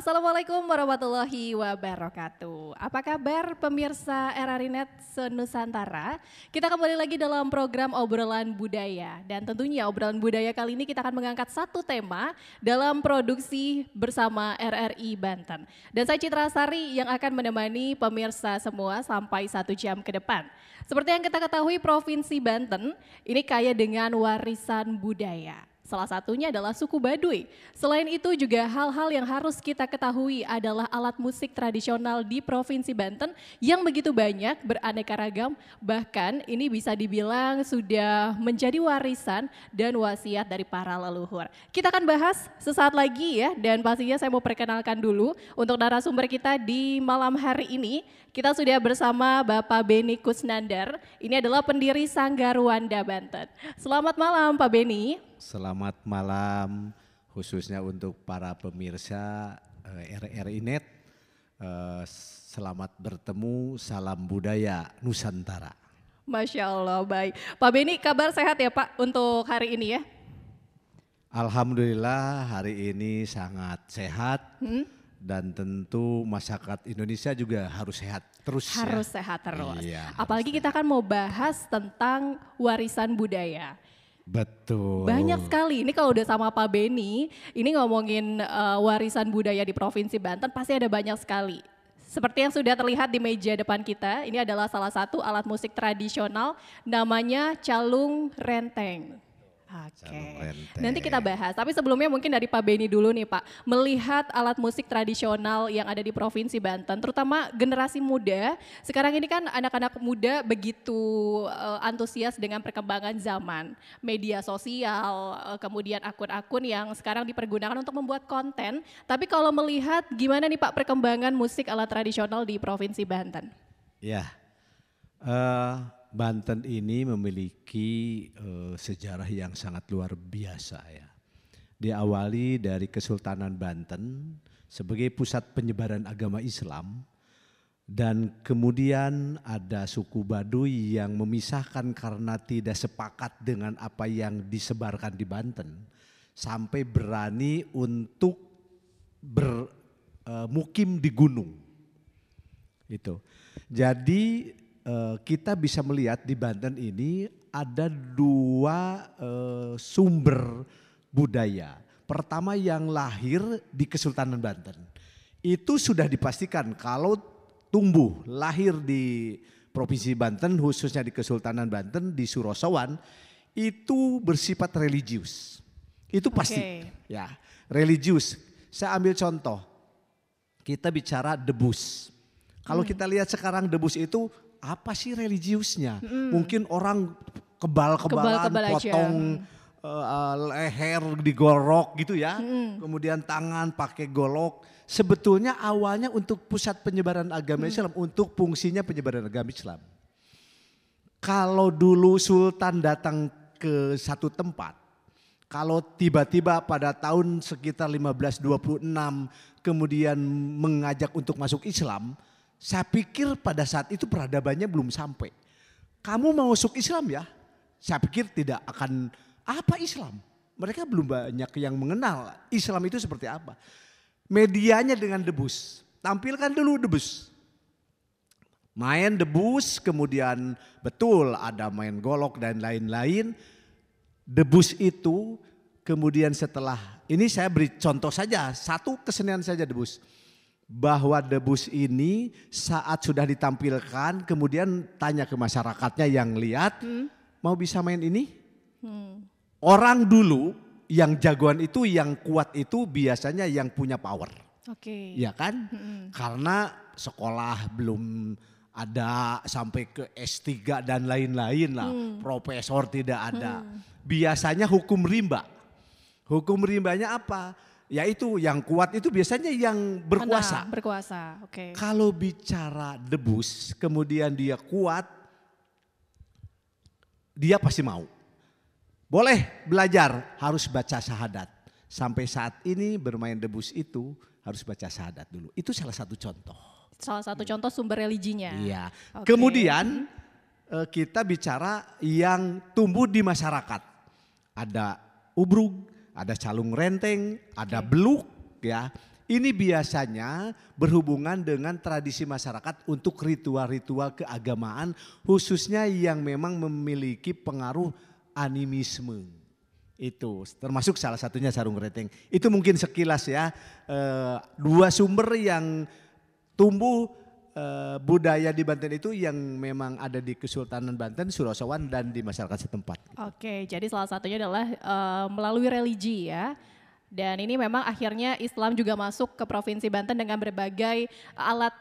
Assalamualaikum warahmatullahi wabarakatuh. Apa kabar pemirsa RRI Net Senusantara? Kita kembali lagi dalam program Obrolan Budaya. Dan tentunya obrolan budaya kali ini kita akan mengangkat satu tema dalam produksi bersama RRI Banten. Dan saya Citra Sari yang akan menemani pemirsa semua sampai 1 jam ke depan. Seperti yang kita ketahui, Provinsi Banten ini kaya dengan warisan budaya. Salah satunya adalah suku Baduy. Selain itu juga hal-hal yang harus kita ketahui adalah alat musik tradisional di Provinsi Banten yang begitu banyak, beraneka ragam, bahkan ini bisa dibilang sudah menjadi warisan dan wasiat dari para leluhur. Kita akan bahas sesaat lagi ya, dan pastinya saya mau perkenalkan dulu untuk narasumber kita di malam hari ini. Kita sudah bersama Bapak Beni Kusnandar, ini adalah pendiri Sanggar Wanda Banten. Selamat malam Pak Beni. Selamat malam khususnya untuk para pemirsa RRI Net. Selamat bertemu, salam budaya Nusantara. Masya Allah, baik. Pak Beni, kabar sehat ya Pak untuk hari ini ya? Alhamdulillah hari ini sangat sehat. Dan tentu masyarakat Indonesia juga harus sehat terus. Harus sehat terus. Iya, apalagi kita akan mau bahas tentang warisan budaya. Betul. Banyak sekali, ini kalau udah sama Pak Beni, ini ngomongin warisan budaya di Provinsi Banten pasti ada banyak sekali. Seperti yang sudah terlihat di meja depan kita, ini adalah salah satu alat musik tradisional namanya calung renteng. Oke, nanti kita bahas. Tapi sebelumnya mungkin dari Pak Beni dulu nih Pak, melihat alat musik tradisional yang ada di Provinsi Banten, terutama generasi muda. Sekarang ini kan anak-anak muda begitu antusias dengan perkembangan zaman, media sosial, kemudian akun-akun yang sekarang dipergunakan untuk membuat konten. Tapi kalau melihat gimana nih Pak perkembangan musik alat tradisional di Provinsi Banten? Ya. Banten ini memiliki sejarah yang sangat luar biasa ya. Diawali dari Kesultanan Banten sebagai pusat penyebaran agama Islam, dan kemudian ada suku Baduy yang memisahkan karena tidak sepakat dengan apa yang disebarkan di Banten, sampai berani untuk bermukim di gunung. Itu. Jadi kita bisa melihat di Banten ini ada dua sumber budaya. Pertama yang lahir di Kesultanan Banten. Itu sudah dipastikan kalau tumbuh lahir di Provinsi Banten, khususnya di Kesultanan Banten, di Surosowan, itu bersifat religius. Itu pasti. Ya, religius. Saya ambil contoh. Kita bicara debus. Kalau kita lihat sekarang debus itu apa sih religiusnya? Mungkin orang kebal-kebalan, potong leher digorok gitu ya. Kemudian tangan pakai golok. Sebetulnya awalnya untuk pusat penyebaran agama Islam, untuk fungsinya penyebaran agama Islam. Kalau dulu sultan datang ke satu tempat, kalau tiba-tiba pada tahun sekitar 1526 kemudian mengajak untuk masuk Islam, saya pikir pada saat itu peradabannya belum sampai. Kamu mau masuk Islam ya? Saya pikir tidak akan apa Islam. Mereka belum banyak yang mengenal Islam itu seperti apa. Medianya dengan debus. Tampilkan dulu debus. Main debus, kemudian betul ada main golok dan lain-lain. Debus itu kemudian setelah, ini saya beri contoh saja, satu kesenian saja debus. Bahwa debus ini saat sudah ditampilkan kemudian tanya ke masyarakatnya yang lihat, mau bisa main ini? Orang dulu yang jagoan itu, yang kuat itu biasanya yang punya power. Ya kan? Karena sekolah belum ada sampai ke S3 dan lain-lain lah. Profesor tidak ada. Biasanya hukum rimba. Hukum rimbanya apa? Yaitu yang kuat itu biasanya yang berkuasa. Berkuasa, oke. Kalau bicara debus, kemudian dia kuat, dia pasti mau. Boleh belajar, harus baca syahadat. Sampai saat ini bermain debus itu harus baca syahadat dulu. Itu salah satu contoh. Salah satu contoh sumber religinya. Iya. Okay. Kemudian kita bicara yang tumbuh di masyarakat. Ada ubrug, ada calung renteng, ada beluk ya. Ini biasanya berhubungan dengan tradisi masyarakat untuk ritual-ritual keagamaan khususnya yang memang memiliki pengaruh animisme. Itu termasuk salah satunya sarung reteng. Itu mungkin sekilas ya, dua sumber yang tumbuh budaya di Banten itu yang memang ada di Kesultanan Banten, Surosowan dan di masyarakat setempat. Oke, jadi salah satunya adalah melalui religi ya. Dan ini memang akhirnya Islam juga masuk ke Provinsi Banten dengan berbagai alat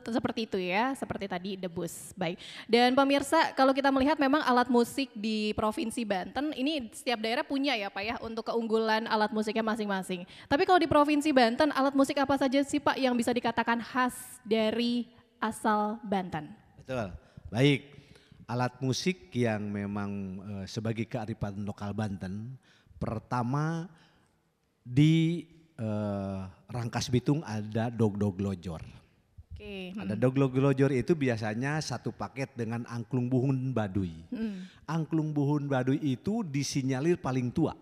seperti itu ya, seperti tadi debus. Baik. Dan pemirsa, kalau kita melihat memang alat musik di Provinsi Banten ini setiap daerah punya ya Pak ya untuk keunggulan alat musiknya masing-masing. Tapi kalau di Provinsi Banten alat musik apa saja sih Pak yang bisa dikatakan khas dari asal Banten? Betul. Baik. Alat musik yang memang sebagai kearifan lokal Banten, pertama di Rangkas Bitung ada dogdog lojor. Oke. Ada dogdog lojor itu biasanya satu paket dengan angklung buhun baduy. Angklung buhun baduy itu disinyalir paling tua.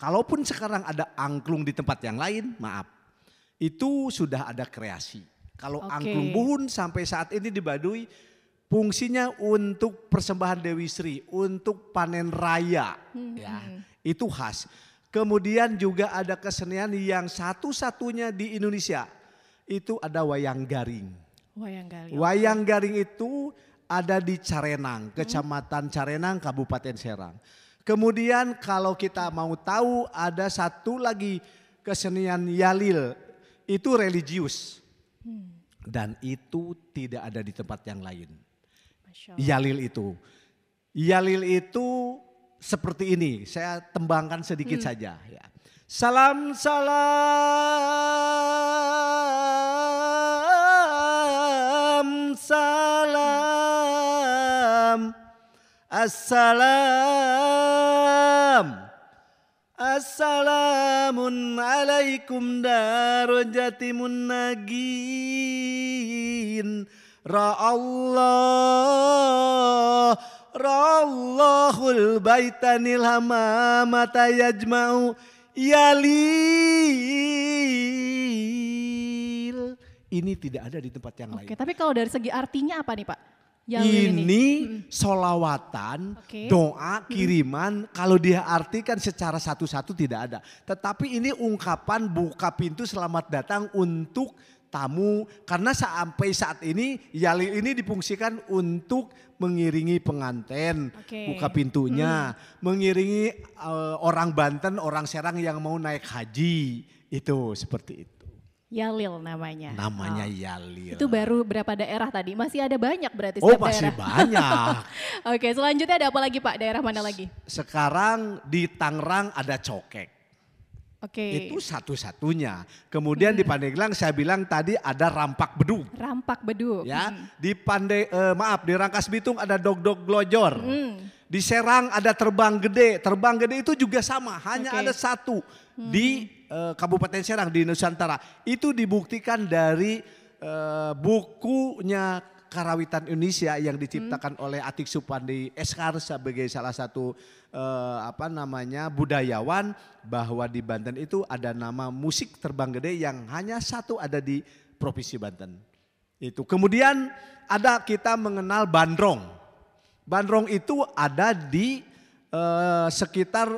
Kalaupun sekarang ada angklung di tempat yang lain, maaf, itu sudah ada kreasi. Kalau angklung buhun sampai saat ini di Baduy, fungsinya untuk persembahan Dewi Sri, untuk panen raya, ya itu khas. Kemudian juga ada kesenian yang satu-satunya di Indonesia, itu ada wayang garing. Wayang garing. Wayang garing itu ada di Carenang, Kecamatan Carenang, Kabupaten Serang. Kemudian kalau kita mau tahu ada satu lagi kesenian yalil, itu religius. Dan itu tidak ada di tempat yang lain. Yalil itu. Yalil itu seperti ini, saya tembangkan sedikit saja. Ya. Salam salam salam assalam assalamun alaikum darajatimun nagin ra'allah ra'allahul baitanil hamamata yajma'u yalil. Ini tidak ada di tempat yang lain. Oke, tapi kalau dari segi artinya apa nih Pak? Ini solawatan, doa, kiriman, kalau dia artikan secara satu-satu tidak ada. Tetapi ini ungkapan buka pintu selamat datang untuk tamu. Karena sampai saat ini yalil ini difungsikan untuk mengiringi pengantin, buka pintunya. Mengiringi orang Banten, orang Serang yang mau naik haji, itu seperti itu. Yalil namanya. Namanya Yalil. Itu baru berapa daerah tadi? Masih ada banyak berarti setiap daerah. Masih banyak. Oke, selanjutnya ada apa lagi Pak? Daerah mana lagi? Sekarang di Tangerang ada cokek. Itu satu-satunya. Kemudian di Pandeglang saya bilang tadi ada rampak beduk. Rampak beduk. Ya, di di Rangkas Bitung ada dogdog glojor. Di Serang ada terbang gede. Terbang gede itu juga sama, hanya ada satu di Kabupaten Serang di Nusantara. Itu dibuktikan dari bukunya Karawitan Indonesia yang diciptakan oleh Atik Supandi Eskar sebagai salah satu budayawan, bahwa di Banten itu ada nama musik terbang gede yang hanya satu ada di Provinsi Banten. Itu. Kemudian ada kita mengenal bandrong. Bandrong itu ada di sekitar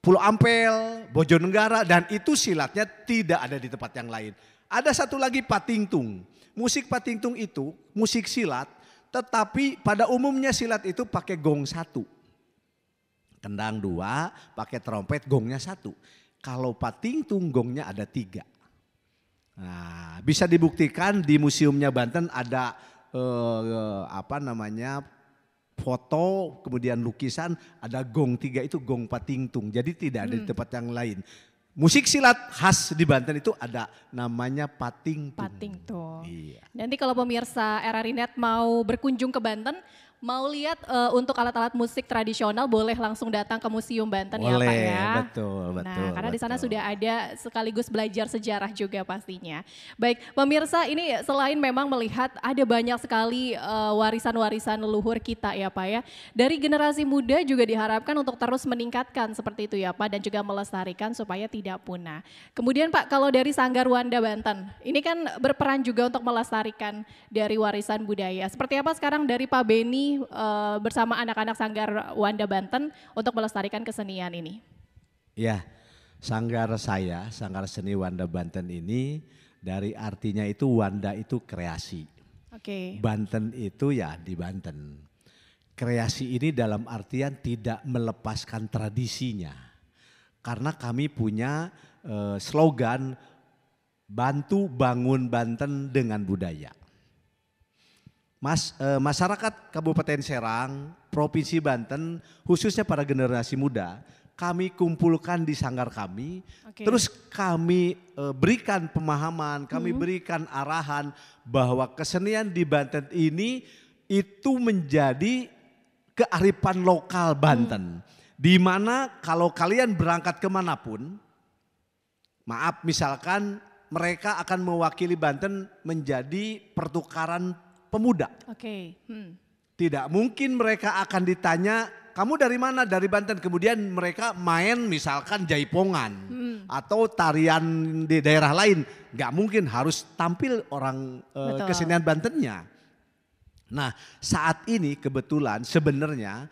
Pulau Ampel, Bojonegara, dan itu silatnya tidak ada di tempat yang lain. Ada satu lagi patingtung. Musik patingtung itu musik silat, tetapi pada umumnya silat itu pakai gong satu. Kendang dua, pakai trompet, gongnya satu. Kalau patingtung gongnya ada tiga. Nah, bisa dibuktikan di museumnya Banten ada foto, kemudian lukisan, ada gong tiga itu gong patingtung. Jadi tidak ada di tempat yang lain. Musik silat khas di Banten itu ada namanya patingtung. Patingtung. Iya. Nanti kalau pemirsa RRI Net mau berkunjung ke Banten, mau lihat untuk alat-alat musik tradisional boleh langsung datang ke Museum Banten ya Pak Boleh, ya. betul. Nah, karena di sana betul. sudah ada sekaligus belajar sejarah juga pastinya. Baik, pemirsa ini selain memang melihat ada banyak sekali warisan-warisan leluhur kita ya Pak ya. Dari generasi muda juga diharapkan untuk terus meningkatkan seperti itu ya Pak dan juga melestarikan supaya tidak punah. Kemudian Pak, kalau dari Sanggar Wanda Banten, ini kan berperan juga untuk melestarikan dari warisan budaya. Seperti apa sekarang dari Pak Beni bersama anak-anak Sanggar Wanda Banten untuk melestarikan kesenian ini? Ya, sanggar seni Wanda Banten ini dari artinya itu Wanda itu kreasi. Oke. Banten itu ya di Banten. Kreasi ini dalam artian tidak melepaskan tradisinya. Karena kami punya slogan bantu bangun Banten dengan budaya. Masyarakat Kabupaten Serang, Provinsi Banten, khususnya para generasi muda, kami kumpulkan di sanggar kami, terus kami berikan pemahaman, kami berikan arahan bahwa kesenian di Banten ini itu menjadi kearifan lokal Banten. Di mana kalau kalian berangkat kemanapun, maaf misalkan mereka akan mewakili Banten menjadi pertukaran pemuda. Oke. Tidak mungkin mereka akan ditanya, kamu dari mana? Dari Banten. Kemudian mereka main misalkan jaipongan atau tarian di daerah lain. Gak mungkin, harus tampil orang kesenian Bantennya. Nah saat ini kebetulan sebenarnya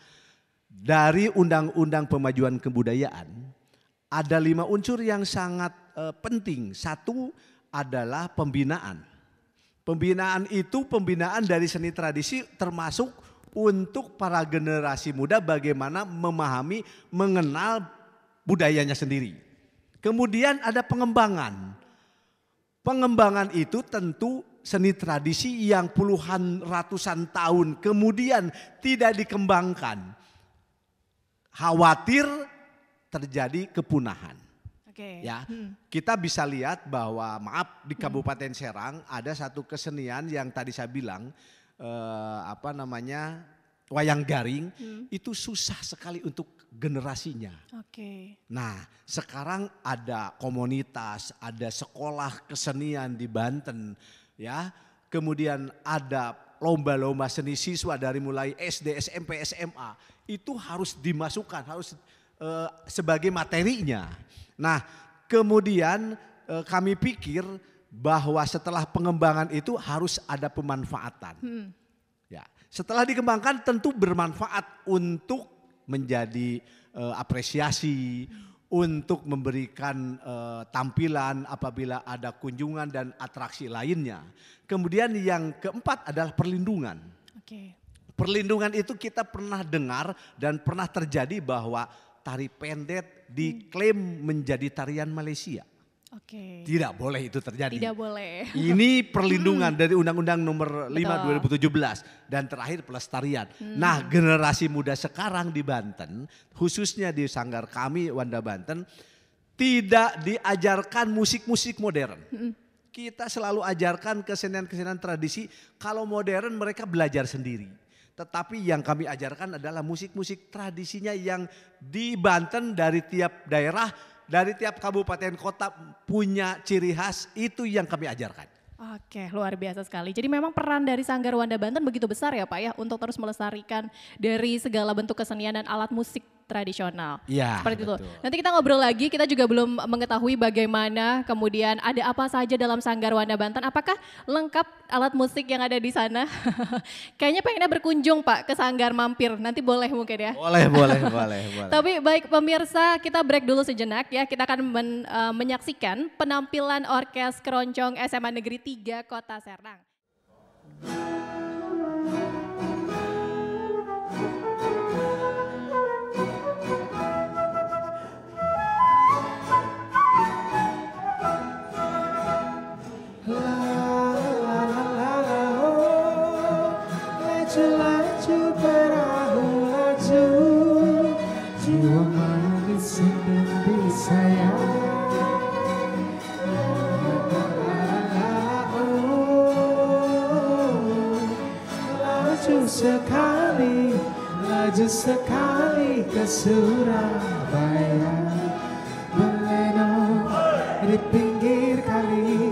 dari Undang-Undang Pemajuan Kebudayaan ada 5 unsur yang sangat penting. Satu adalah pembinaan. Pembinaan itu pembinaan dari seni tradisi termasuk untuk para generasi muda bagaimana memahami, mengenal budayanya sendiri. Kemudian ada pengembangan. Pengembangan itu tentu seni tradisi yang puluhan ratusan tahun kemudian tidak dikembangkan. Khawatir terjadi kepunahan. Ya, kita bisa lihat bahwa di Kabupaten Serang ada satu kesenian yang tadi saya bilang wayang garing itu susah sekali untuk generasinya. Nah, sekarang ada komunitas, ada sekolah kesenian di Banten, ya. Kemudian ada lomba-lomba seni siswa dari mulai SD, SMP, SMA itu harus dimasukkan, harus sebagai materinya. Nah, kemudian kami pikir bahwa setelah pengembangan itu harus ada pemanfaatan. Ya, setelah dikembangkan tentu bermanfaat untuk menjadi apresiasi, untuk memberikan tampilan apabila ada kunjungan dan atraksi lainnya. Kemudian yang keempat adalah perlindungan. Perlindungan itu kita pernah dengar dan pernah terjadi bahwa tari pendet diklaim menjadi tarian Malaysia. Tidak boleh itu terjadi. Tidak boleh. Ini perlindungan dari Undang-Undang Nomor 5 2017 dan terakhir pelestarian. Nah, generasi muda sekarang di Banten, khususnya di sanggar kami Wanda Banten, tidak diajarkan musik-musik modern. Kita selalu ajarkan kesenian-kesenian tradisi. Kalau modern mereka belajar sendiri. Tetapi yang kami ajarkan adalah musik-musik tradisinya yang di Banten dari tiap daerah, dari tiap kabupaten kota punya ciri khas, itu yang kami ajarkan. Oke, luar biasa sekali. Jadi memang peran dari Sanggar Wanda Banten begitu besar ya Pak ya untuk terus melestarikan dari segala bentuk kesenian dan alat musik tradisional. Ya, seperti betul. itu. Nanti kita ngobrol lagi, kita juga belum mengetahui bagaimana kemudian ada apa saja dalam Sanggar Wanda Banten. Apakah lengkap alat musik yang ada di sana? Kayaknya pengennya berkunjung Pak ke Sanggar mampir, nanti boleh mungkin ya? Boleh. Tapi baik pemirsa, kita break dulu sejenak ya. Kita akan menyaksikan penampilan Orkes Keroncong SMA Negeri 3 Kota Serang. Laju perahu laju, jiwa manis ingin disayang. Laju sekali sekali, laju sekali ke Surabaya. Beleno di pinggir kali,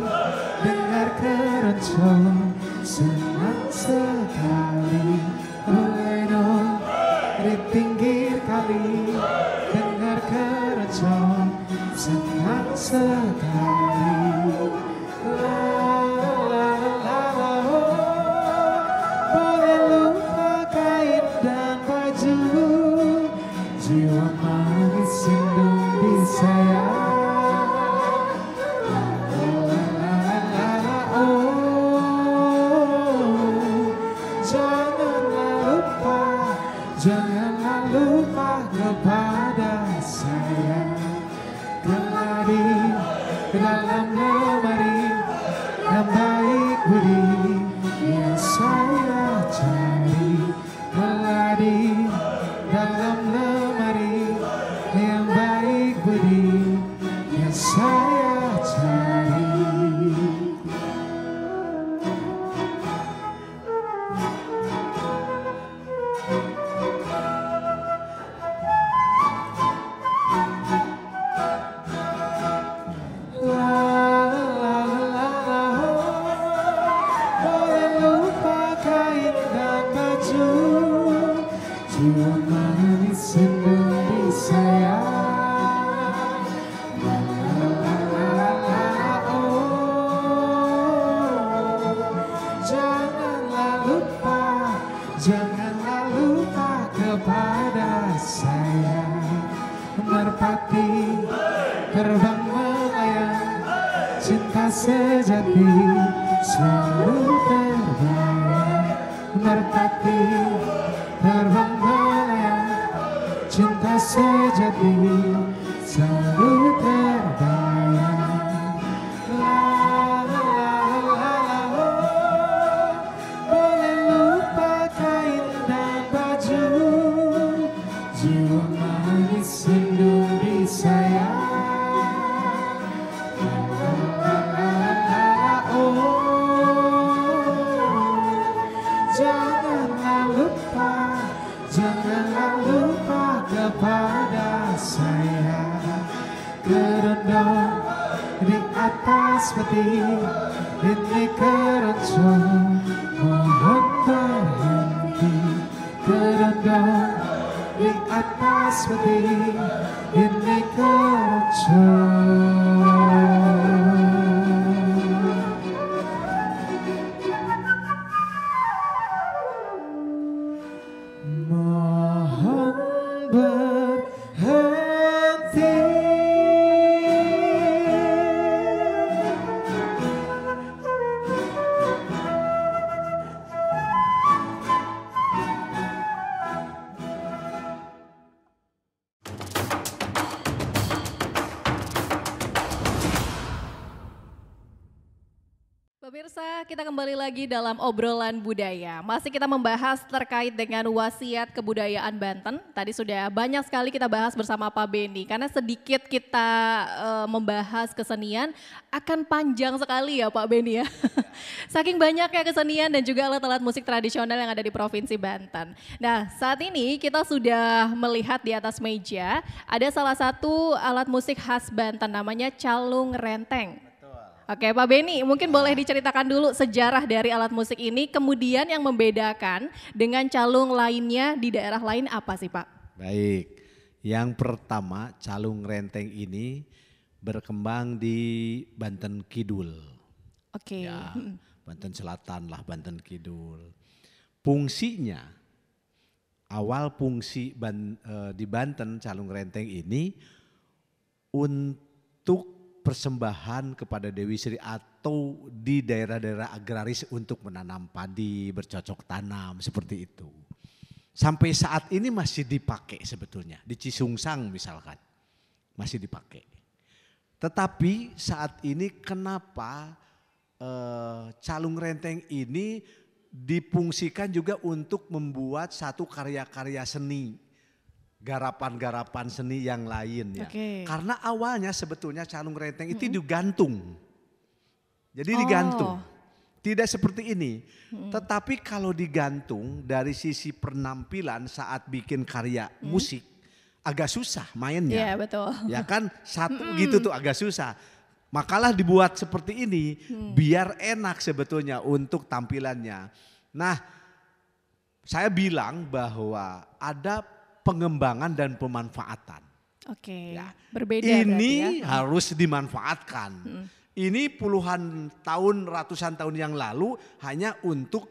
dengar keroncong senang sekali. Beleno di pinggir kali, dengar keroncong senang sekali. La la la la oh, boleh lupa kain dan baju, jiwa manis sindung di sayang. La la la la la oh, janganlah lupa, janganlah lupa kepada saya. Geladi dalam lemari yang baik budi yang saya cari. Geladi dalam lemari yang baik budi yang saya cari. Boleh lupa kain dan baju, jiwa manis sindung di sayang. La la la la oh, janganlah lupa, janganlah lupa kepada saya. Merpati terbang melayang, cinta sejati selalu terbayang. Merpati terbang melayang, cinta sejati selalu terbayang. La la la la oh, boleh lupa kain dan baju, jiwa manis sindung di sayang. Janganlah lupa, janganlah lupa kepada saya. Kerendam di atas peti, ini keroncong mohon berhenti. Kerendam di atas peti, ini keroncong. Mohon berhenti. Pemirsa, kita kembali lagi dalam obrolan budaya. Masih kita membahas terkait dengan wasiat kebudayaan Banten. Tadi sudah banyak sekali kita bahas bersama Pak Beni. Karena sedikit kita membahas kesenian, akan panjang sekali ya Pak Beni ya. Saking banyaknya kesenian dan juga alat-alat musik tradisional yang ada di Provinsi Banten. Nah, saat ini kita sudah melihat di atas meja, ada salah satu alat musik khas Banten namanya calung renteng. Oke Pak Beni, mungkin boleh diceritakan dulu sejarah dari alat musik ini, kemudian yang membedakan dengan calung lainnya di daerah lain apa sih Pak? Baik, yang pertama calung renteng ini berkembang di Banten Kidul. Oke. Ya, Banten Selatan lah, Banten Kidul. Fungsinya, awal fungsi di Banten calung renteng ini untuk persembahan kepada Dewi Sri atau di daerah-daerah agraris untuk menanam padi, bercocok tanam seperti itu. Sampai saat ini masih dipakai sebetulnya, di Cisungsang misalkan masih dipakai. Tetapi saat ini kenapa calung renteng ini difungsikan juga untuk membuat satu karya-karya seni, garapan-garapan seni yang lain ya. Oke. Karena awalnya sebetulnya calung renteng itu digantung. Jadi digantung. Tidak seperti ini. Tetapi kalau digantung dari sisi penampilan saat bikin karya musik agak susah mainnya. Iya betul. Ya kan satu gitu tuh agak susah. Makalah dibuat seperti ini biar enak sebetulnya untuk tampilannya. Nah, saya bilang bahwa ada pengembangan dan pemanfaatan. Oke, Ya. berbeda berarti Ini ya. harus dimanfaatkan. Ini puluhan tahun, ratusan tahun yang lalu hanya untuk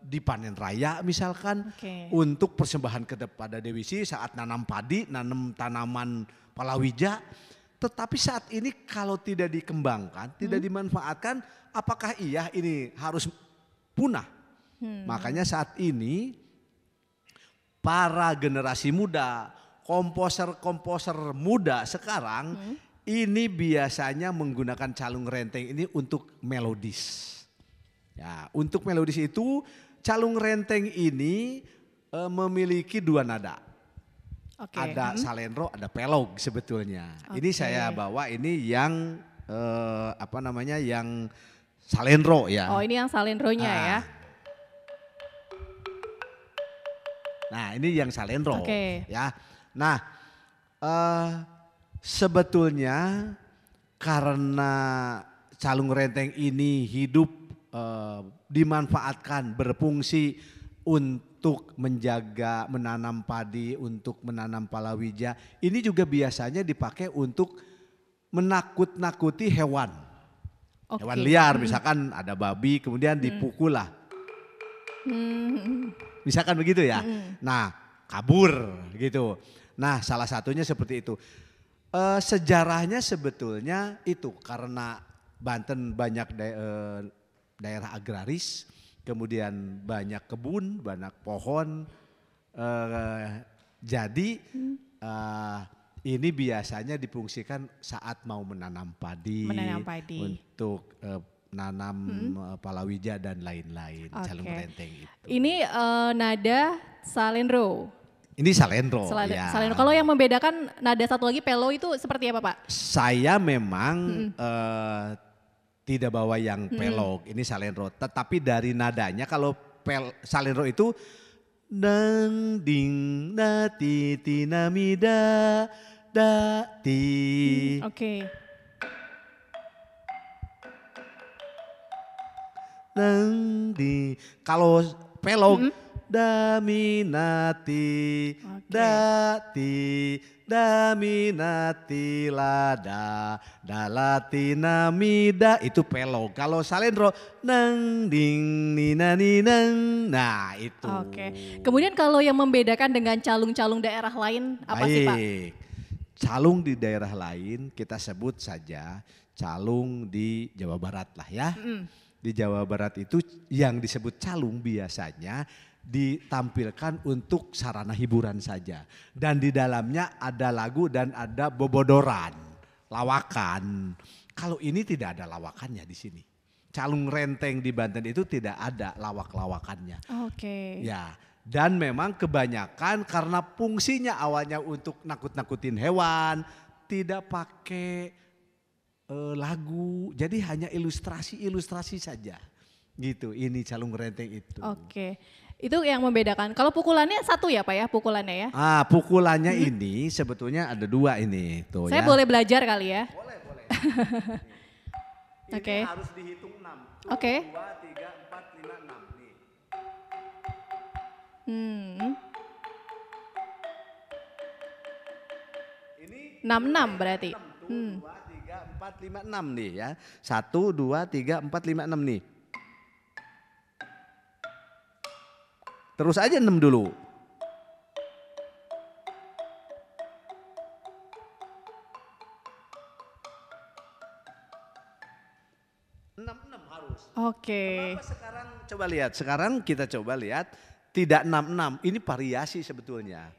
dipanen raya misalkan, Oke. untuk persembahan kepada Dewi Sri saat nanam padi, nanam tanaman palawija. Tetapi saat ini kalau tidak dikembangkan, tidak dimanfaatkan, apakah iya ini harus punah? Makanya saat ini para generasi muda, komposer-komposer muda sekarang ini biasanya menggunakan calung renteng ini untuk melodis. Ya, untuk melodis itu calung renteng ini memiliki dua nada. Oke. Ada salendro, ada pelog sebetulnya. Ini Oke. saya bawa ini yang yang salendro ya. Oh ini yang salendronya ya. Nah ini yang salendro Oke. ya. Nah sebetulnya karena calung renteng ini hidup dimanfaatkan berfungsi untuk menjaga menanam padi, untuk menanam palawija. Ini juga biasanya dipakai untuk menakut-nakuti hewan. Oke. Hewan liar misalkan ada babi kemudian dipukul lah. Misalkan begitu ya. Nah kabur gitu. Nah salah satunya seperti itu. Sejarahnya sebetulnya itu karena Banten banyak daerah agraris, kemudian banyak kebun, banyak pohon. Jadi ini biasanya difungsikan saat mau menanam padi, untuk nanam palawija dan lain-lain. Calung renteng itu. Ini nada salendro. Ini salendro. Ya. Salendro. Kalau yang membedakan nada satu lagi pelo itu seperti apa Pak? Saya memang tidak bawa yang pelog, ini salendro. Tetapi dari nadanya kalau salendro itu nang ding nati tinamida dati. Oke. Nang di kalau pelog daminati dati daminati lada dalati namida itu pelog. Kalau salendro nang ding nina ninang. Nah itu. Oke. Kemudian kalau yang membedakan dengan calung-calung daerah lain apa sih Pak? Calung di daerah lain kita sebut saja calung di Jawa Barat lah ya. Di Jawa Barat itu yang disebut calung biasanya ditampilkan untuk sarana hiburan saja. Dan di dalamnya ada lagu dan ada bobodoran, lawakan. Kalau ini tidak ada lawakannya di sini. Calung renteng di Banten itu tidak ada lawak-lawakannya. Oke. Ya, dan memang kebanyakan karena fungsinya awalnya untuk nakut-nakutin hewan, tidak pakai lagu, jadi hanya ilustrasi saja. Gitu, ini calung renteng itu. Oke. Itu yang membedakan. Kalau pukulannya satu ya Pak ya, pukulannya ya? Pukulannya ini sebetulnya ada dua ini. Tuh, Saya ya. boleh belajar kali ya? Boleh. Oke. Ini harus dihitung 6. Oke. 2, 3, 4, 5, 6 nih. Ini 66 berarti. 2, 3, 4, 5, 6 nih ya. 1, 2, 3, 4, 5, 6 nih. Terus aja 6 dulu. Enam harus. Oke. Kenapa sekarang coba lihat? Sekarang kita coba lihat tidak 66. Ini variasi sebetulnya.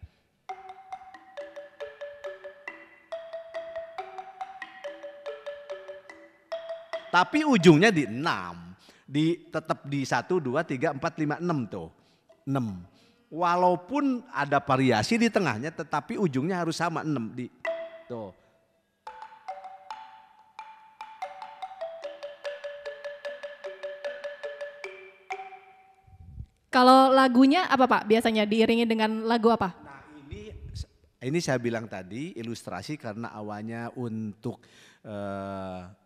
Tapi ujungnya di 6. Tetap di 1, 2, 3, 4, 5, 6 tuh. 6. Walaupun ada variasi di tengahnya tetapi ujungnya harus sama 6 di tuh. Kalau lagunya apa Pak? Biasanya diiringi dengan lagu apa? Nah ini saya bilang tadi ilustrasi karena awalnya untuk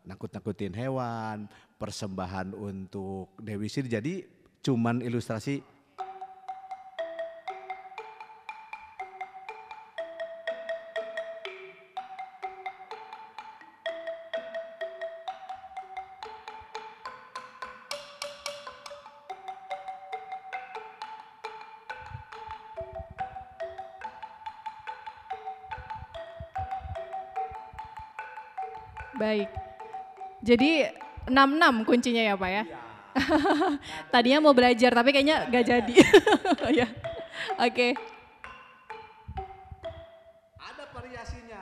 nakut-nakutin hewan, persembahan untuk Dewi Sri, jadi cuman ilustrasi. Baik. Jadi 66 kuncinya ya Pak ya? Tadinya mau belajar tapi kayaknya gak jadi. Ya. Oke. Ada variasinya.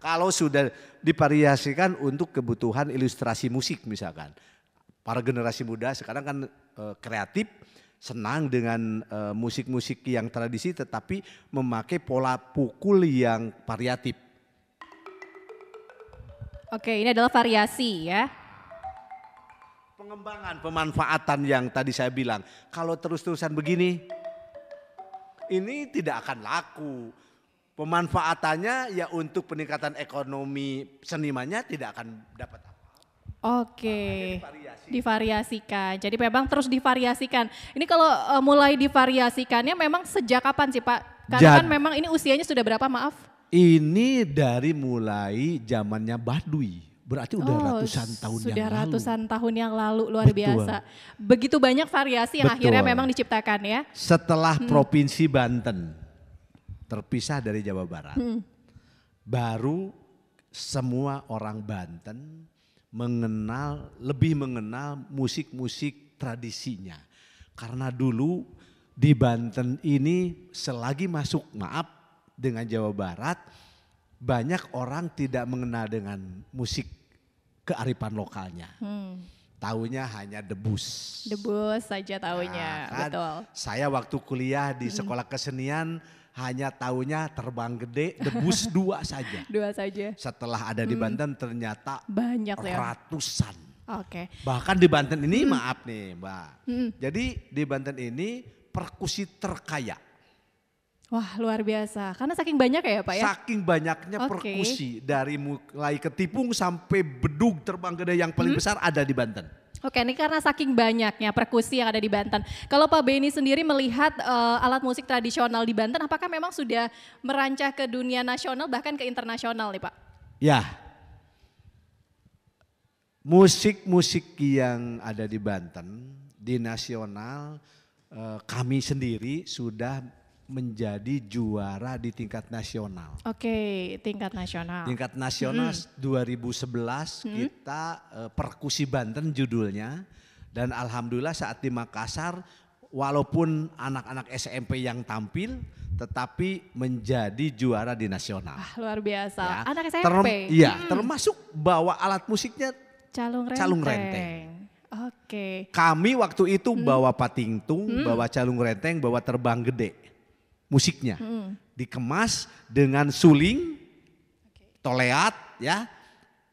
Kalau sudah divariasikan untuk kebutuhan ilustrasi musik misalkan. Para generasi muda sekarang kan kreatif, senang dengan musik-musik yang tradisi tetapi memakai pola pukul yang variatif. Oke, ini adalah variasi ya. Pengembangan, pemanfaatan yang tadi saya bilang. Kalau terus-terusan begini, ini tidak akan laku. Pemanfaatannya ya untuk peningkatan ekonomi senimannya tidak akan dapat apa. Oke, divariasikan. Jadi memang terus divariasikan. Ini kalau mulai divariasikannya memang sejak kapan sih Pak? Karena kan memang ini usianya sudah berapa maaf? Ini dari mulai zamannya Baduy. Berarti udah ratusan tahun yang lalu. Sudah ratusan tahun yang lalu, luar Betul. biasa. Begitu banyak variasi yang akhirnya memang diciptakan ya. Setelah Provinsi Banten terpisah dari Jawa Barat, baru semua orang Banten lebih mengenal musik-musik tradisinya. Karena dulu di Banten ini selagi masuk dengan Jawa Barat, banyak orang tidak mengenal dengan musik kearifan lokalnya. Taunya hanya debus. Debus saja taunya, Kan betul. Saya waktu kuliah di sekolah kesenian hanya taunya Terbang Gede, debus 2 saja. 2 saja. Setelah ada di Banten ternyata Banyak ya. ratusan. Oke. Bahkan di Banten ini maaf nih Mbak. Jadi di Banten ini perkusi terkaya. Wah luar biasa, karena saking banyak ya Pak ya? Saking banyaknya perkusi dari mulai ketipung sampai bedug Terbang Gede yang paling besar ada di Banten. Oke, ini karena saking banyaknya perkusi yang ada di Banten. Kalau Pak Beni sendiri melihat alat musik tradisional di Banten, apakah memang sudah merancah ke dunia nasional bahkan ke internasional nih Pak? Ya, musik-musik yang ada di Banten, di nasional kami sendiri sudah menjadi juara di tingkat nasional. Oke, tingkat nasional. Tingkat nasional 2011 kita Perkusi Banten judulnya. Dan alhamdulillah saat di Makassar walaupun anak-anak SMP yang tampil tetapi menjadi juara di nasional. Luar biasa, Ya. anak SMP. Termasuk bawa alat musiknya Calung renteng. Oke. Kami waktu itu bawa patingtung, bawa calung renteng, bawa terbang gede. Musiknya dikemas dengan suling, toleat ya.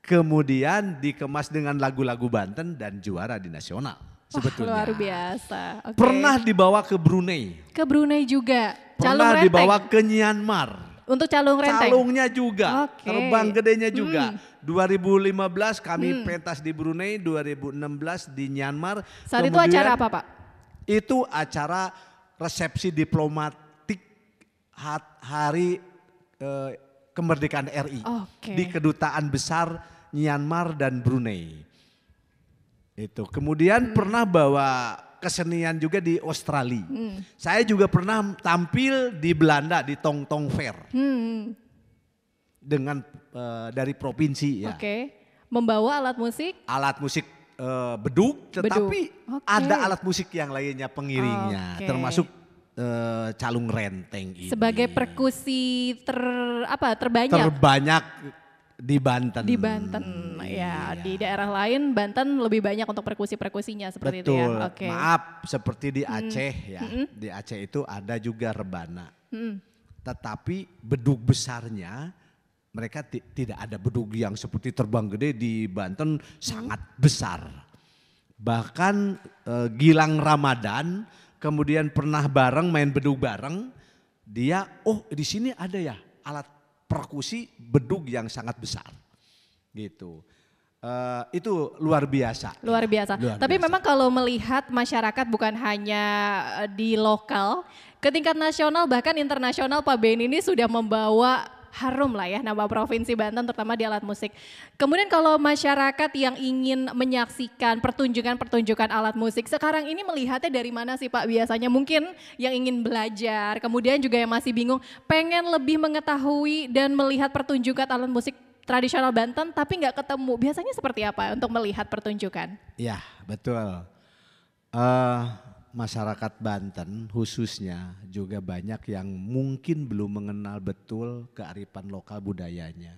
Kemudian dikemas dengan lagu-lagu Banten dan juara di nasional sebetulnya. Luar biasa. Oke. Pernah dibawa ke Brunei. Ke Brunei juga. Calung Pernah renteng. dibawa ke Myanmar. Untuk calung renteng. Calungnya juga, Oke. terbang gedenya juga. 2015 kami pentas di Brunei, 2016 di Myanmar. Saat itu acara apa Pak? Itu acara resepsi diplomatik hari kemerdekaan RI. Oke. Di kedutaan besar Myanmar dan Brunei. Itu. Kemudian pernah bawa kesenian juga di Australia. Saya juga pernah tampil di Belanda di Tong Tong Fair. Dengan dari provinsi ya. Oke. Membawa alat musik? Alat musik bedug, tetapi Oke. ada alat musik yang lainnya pengiringnya, Oke. termasuk calung renteng ini. Sebagai perkusi terbanyak? Terbanyak di Banten. Di Banten, ya. Di daerah lain Banten lebih banyak untuk perkusi-perkusinya seperti itu ya. Betul. Oke. Maaf, seperti di Aceh ya. Di Aceh itu ada juga rebana. Tetapi bedug besarnya mereka tidak ada bedug yang seperti terbang gede di Banten sangat besar. Bahkan Gilang Ramadan kemudian pernah bareng main bedug bareng, dia di sini ada ya alat perkusi bedug yang sangat besar gitu. Itu luar biasa. Luar biasa. Tapi memang kalau melihat masyarakat bukan hanya di lokal, ke tingkat nasional bahkan internasional Pak Benny ini sudah membawa harum lah ya nama Provinsi Banten terutama di alat musik. Kemudian kalau masyarakat yang ingin menyaksikan pertunjukan-pertunjukan alat musik sekarang ini melihatnya dari mana sih Pak biasanya? Mungkin yang ingin belajar, kemudian juga yang masih bingung pengen lebih mengetahui dan melihat pertunjukan alat musik tradisional Banten tapi nggak ketemu. Biasanya seperti apa untuk melihat pertunjukan? Ya betul. Masyarakat Banten khususnya juga banyak yang mungkin belum mengenal betul kearifan lokal budayanya.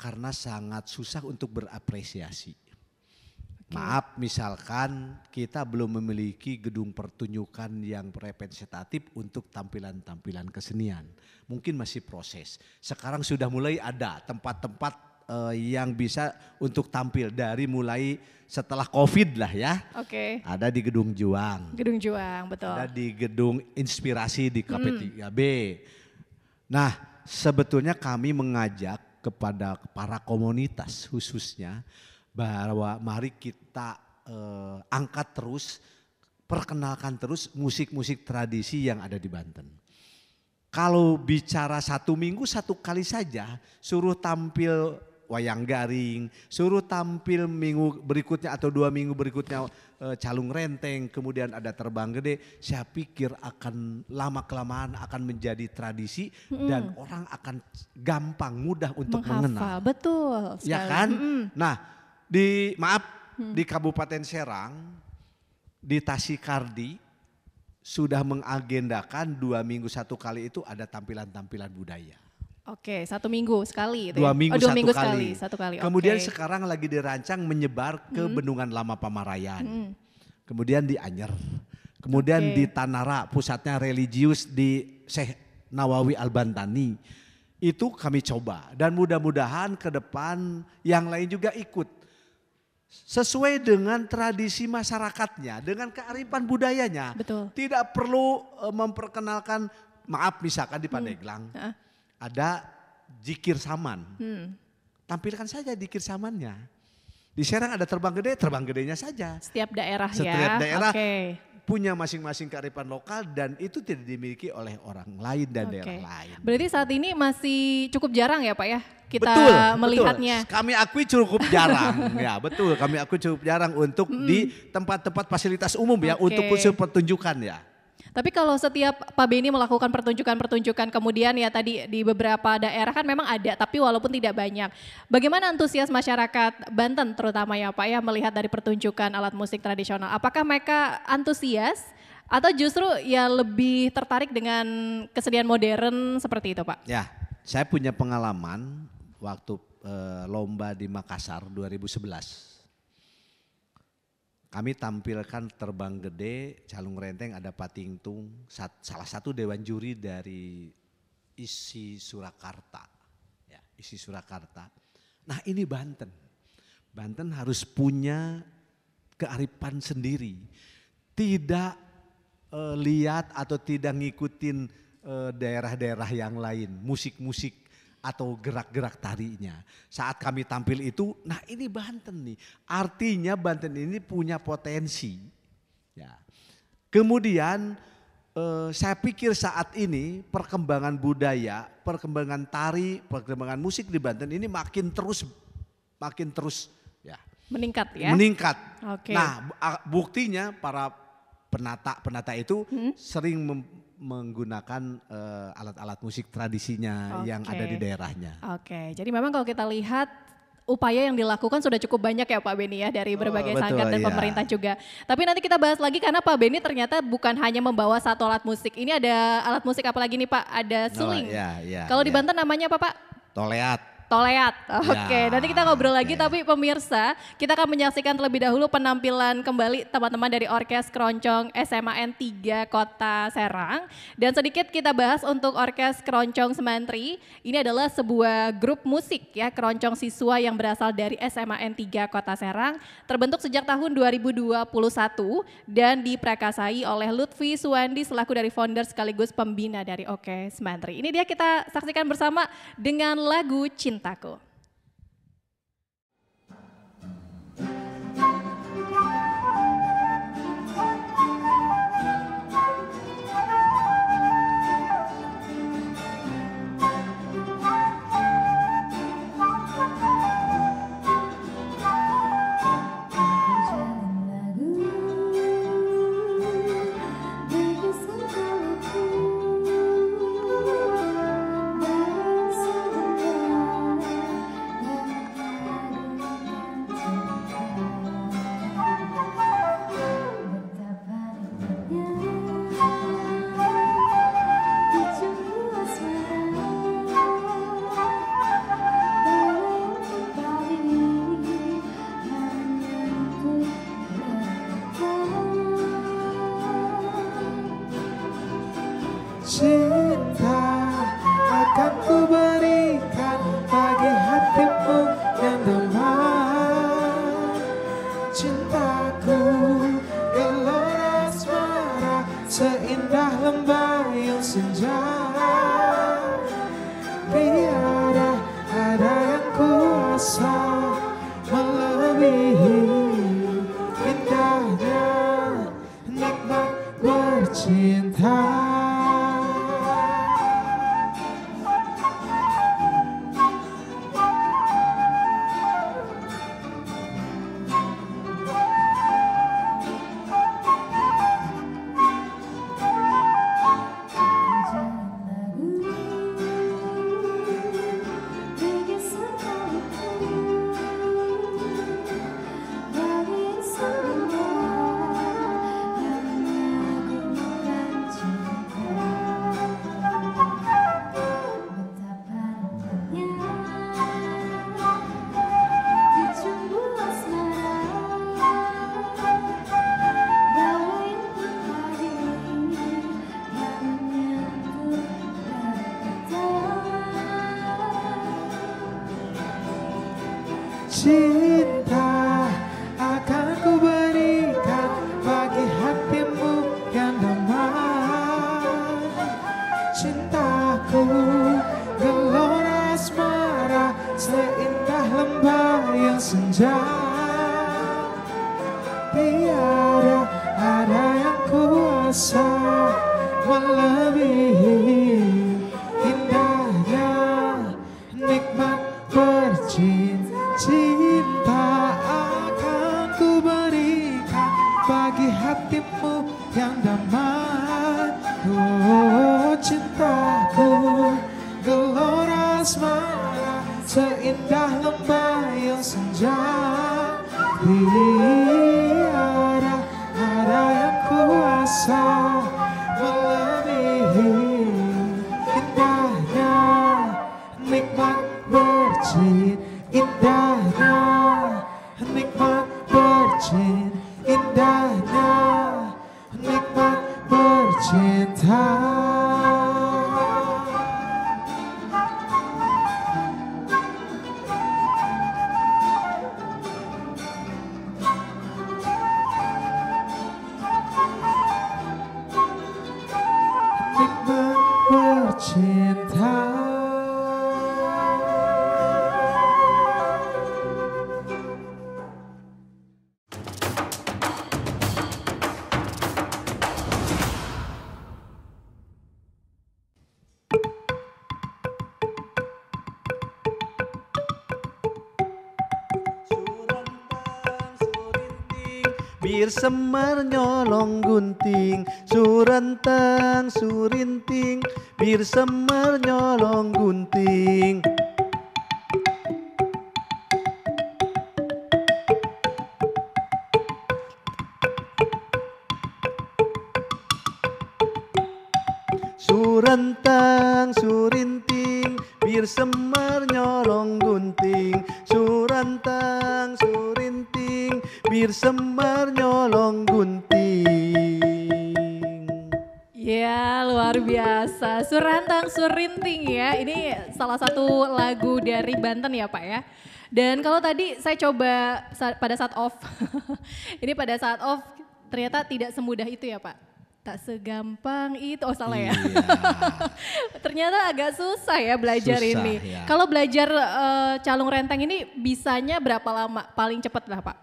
Karena sangat susah untuk berapresiasi. Maaf misalkan kita belum memiliki gedung pertunjukan yang representatif untuk tampilan-tampilan kesenian. Mungkin masih proses. Sekarang sudah mulai ada tempat-tempat yang bisa untuk tampil dari mulai setelah COVID lah ya. Oke. Ada di Gedung Juang. Gedung Juang, betul. Ada di Gedung Inspirasi di KP3B. Nah sebetulnya kami mengajak kepada para komunitas khususnya bahwa mari kita angkat terus, perkenalkan terus musik-musik tradisi yang ada di Banten. Kalau bicara 1 minggu 1 kali saja suruh tampil wayang garing, suruh tampil minggu berikutnya atau 2 minggu berikutnya calung renteng, kemudian ada terbang gede, saya pikir akan lama-kelamaan akan menjadi tradisi dan orang akan gampang mudah untuk mengenal. Betul sekali. Ya kan? Nah di Kabupaten Serang, di Tasikardi sudah mengagendakan 2 minggu 1 kali itu ada tampilan-tampilan budaya. Oke, 1 minggu sekali. Itu 2 ya? minggu, 2 minggu 1 sekali. Kemudian Oke. sekarang lagi dirancang menyebar ke Bendungan Lama Pamarayan. Kemudian di Anyer. Kemudian di Tanara, pusatnya religius di Syekh Nawawi Al-Bantani. Itu kami coba dan mudah-mudahan ke depan yang lain juga ikut. Sesuai dengan tradisi masyarakatnya, dengan kearifan budayanya. Betul. Tidak perlu memperkenalkan, maaf misalkan di Pandeglang. Ada jikir saman, tampilkan saja jikir samannya. Di Serang ada terbang gedenya saja. Setiap daerah ya. Setiap daerah Oke. punya masing-masing kearifan lokal dan itu tidak dimiliki oleh orang lain dan daerah lain. Berarti saat ini masih cukup jarang ya Pak ya kita Betul, melihatnya. betul. Kami akui cukup jarang, ya betul. Kami akui cukup jarang untuk di tempat-tempat fasilitas umum ya, untuk khusus pertunjukan ya. Tapi kalau setiap Pak Benny melakukan pertunjukan-pertunjukan kemudian ya tadi di beberapa daerah kan memang ada tapi walaupun tidak banyak. Bagaimana antusias masyarakat Banten terutama ya Pak ya melihat dari pertunjukan alat musik tradisional? Apakah mereka antusias atau justru ya lebih tertarik dengan kesenian modern seperti itu Pak? Ya, saya punya pengalaman waktu lomba di Makassar 2011. Kami tampilkan terbang gede, calung renteng, ada patingtung, salah satu dewan juri dari Isi Surakarta. Ya, Isi Surakarta. Nah ini Banten. Banten harus punya kearifan sendiri. Tidak lihat atau tidak ngikutin daerah-daerah yang lain, musik-musik atau gerak-gerak tarinya. Saat kami tampil itu, nah ini Banten nih. Artinya Banten ini punya potensi. Ya. Kemudian saya pikir saat ini perkembangan budaya, perkembangan tari, perkembangan musik di Banten ini makin terus ya. Meningkat ya? Meningkat. Oke. Nah buktinya para penata itu sering menggunakan alat-alat musik tradisinya yang ada di daerahnya. Oke, jadi memang kalau kita lihat upaya yang dilakukan sudah cukup banyak ya Pak Benny ya dari berbagai sanggar dan pemerintah juga. Tapi nanti kita bahas lagi karena Pak Benny ternyata bukan hanya membawa 1 alat musik. Ini ada alat musik apa lagi nih Pak? Ada suling. Kalau di Banten namanya apa Pak? Toleat. Toleat. Oke, Ya, nanti kita ngobrol lagi, oke. tapi pemirsa, kita akan menyaksikan terlebih dahulu penampilan kembali teman-teman dari Orkes Keroncong SMA N3 Kota Serang. Dan sedikit kita bahas untuk Orkes Keroncong Semantri. Ini adalah sebuah grup musik ya, keroncong siswa yang berasal dari SMA N3 Kota Serang. Terbentuk sejak tahun 2021 dan diprakasai oleh Lutfi Suwandi selaku dari founder sekaligus pembina dari Orkes Semantri. Ini dia kita saksikan bersama dengan lagu Cintaku. Cinta akan ku berikan bagi hatimu yang damai. Cintaku gelora asmara seindah lembayung senja. Tiada ada yang kuasa melebihi indahnya nikmat bercinta. Cinta akan ku berikan bagi hatimu yang damai. Cintaku gelora asmara seindah lembayung senja. Tiada ada yang kuasa melebihi indahnya nikmat bercinta. Cinta akan ku berikan bagi hatimu yang damai. Oh, cintaku gelora asmara seindah lembayung senja. Tiada ada yang kuasa melebihi indahnya nikmat bercinta. Indahnya nikmat bercinta, indahnya nikmat bercinta. Nikmat bercinta. Bir semar nyolong gunting, surentang surinting, bir semar nyolong gunting. Surentang surinting, bir semar nyolong gunting. surantang surinting, bir semar nyolong gunting. Ya, luar biasa. Surantang Surinting ya. Ini salah satu lagu dari Banten ya Pak ya. Dan kalau tadi saya coba pada saat off, ini pada saat off ternyata tidak semudah itu ya Pak. Tak segampang itu, oh salah ya. Iya. Ternyata agak susah ya belajar Susah, ini. ya. Kalau belajar calung renteng ini bisanya berapa lama? Paling cepat lah Pak?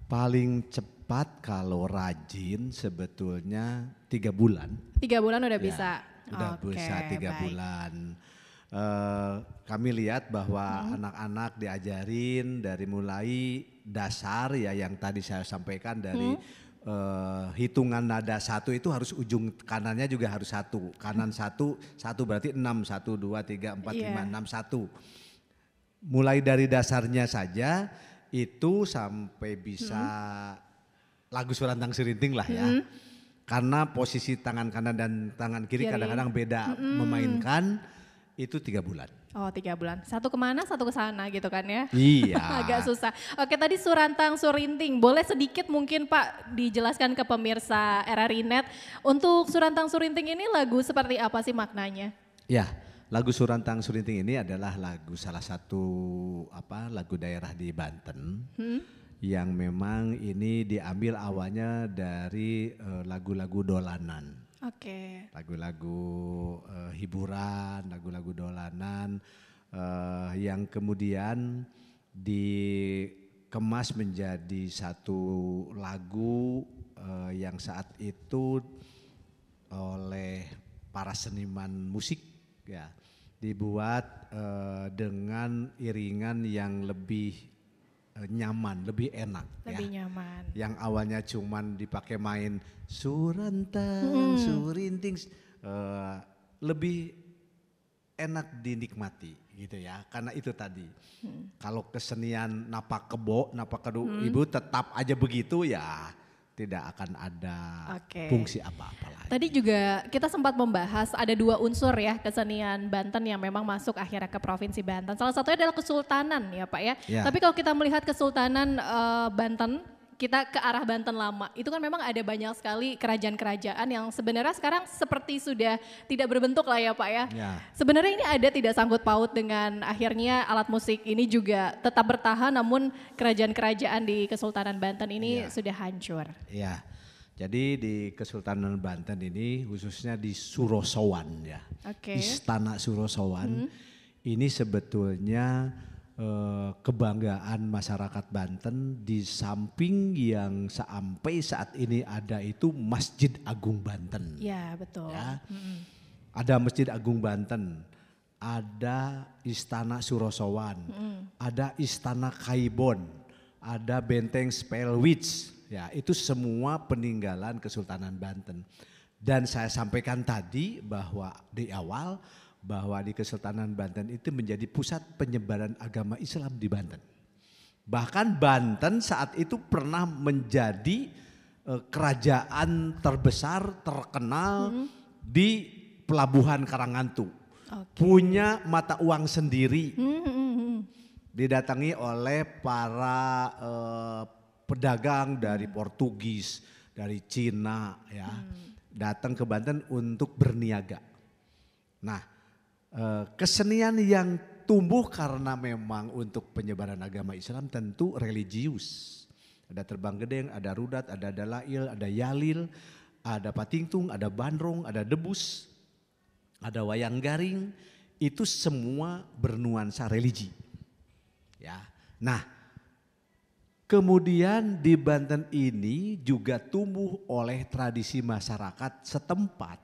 Paling cepat kalau rajin sebetulnya 3 bulan. 3 bulan udah Ya, bisa? udah Oke, bisa 3 baik. bulan. Kami lihat bahwa anak-anak diajarin dari mulai dasar ya yang tadi saya sampaikan dari hitungan nada 1 itu harus ujung kanannya juga harus 1. Kanan 1 berarti 6, 1, 2, 3, 4, Iya. 5, 6, 1. Mulai dari dasarnya saja itu sampai bisa lagu Surantang Surinting lah ya. Karena posisi tangan kanan dan tangan kiri Kiri. kadang-kadang beda memainkan itu 3 bulan. Oh 3 bulan, satu kemana satu ke sana gitu kan ya. Iya. Agak susah. Oke tadi Surantang Surinting, boleh sedikit mungkin Pak dijelaskan ke pemirsa RRI Net. Untuk Surantang Surinting ini lagu seperti apa sih maknanya? Ya, lagu Surantang Surinting ini adalah lagu salah satu lagu daerah di Banten. Yang memang ini diambil awalnya dari lagu-lagu dolanan. Oke. Lagu-lagu hiburan, lagu-lagu dolanan yang kemudian dikemas menjadi satu lagu yang saat itu oleh para seniman musik ya dibuat dengan iringan yang lebih nyaman, lebih enak Lebih ya. nyaman. Yang awalnya cuman dipakai main surantang, surinting, lebih enak dinikmati gitu ya. Karena itu tadi, kalau kesenian napak kebo, napak kedu ibu tetap aja begitu ya tidak akan ada Oke. fungsi apa-apa lagi. Tadi juga kita sempat membahas ada 2 unsur ya kesenian Banten yang memang masuk akhirnya ke Provinsi Banten. Salah satunya adalah Kesultanan ya Pak ya. Ya. Tapi kalau kita melihat Kesultanan Banten, kita ke arah Banten lama, itu kan memang ada banyak sekali kerajaan-kerajaan yang sebenarnya sekarang seperti sudah tidak berbentuk lah ya Pak ya. Ya. Sebenarnya ini ada tidak sangkut paut dengan akhirnya alat musik ini juga tetap bertahan namun kerajaan-kerajaan di Kesultanan Banten ini Ya. sudah hancur. Ya, jadi di Kesultanan Banten ini khususnya di Surosowan ya. Oke. Istana Surosowan ini sebetulnya kebanggaan masyarakat Banten di samping yang sampai saat ini ada itu Masjid Agung Banten. Ya betul. Ya. Ada Masjid Agung Banten, ada Istana Surosowan, ada Istana Kaibon, ada Benteng Spelwitz. Ya, itu semua peninggalan Kesultanan Banten. Dan saya sampaikan tadi bahwa di awal bahwa di Kesultanan Banten itu menjadi pusat penyebaran agama Islam di Banten. Bahkan Banten saat itu pernah menjadi kerajaan terbesar terkenal di Pelabuhan Karangantu. Oke. Punya mata uang sendiri. Didatangi oleh para pedagang dari Portugis, dari Cina ya. Datang ke Banten untuk berniaga. Nah, kesenian yang tumbuh karena memang untuk penyebaran agama Islam tentu religius. Ada terbang gedeng, ada rudat, ada dalail, ada yalil, ada patingtung, ada bandrong, ada debus, ada wayang garing. Itu semua bernuansa religi. Ya. Nah, kemudian di Banten ini juga tumbuh oleh tradisi masyarakat setempat.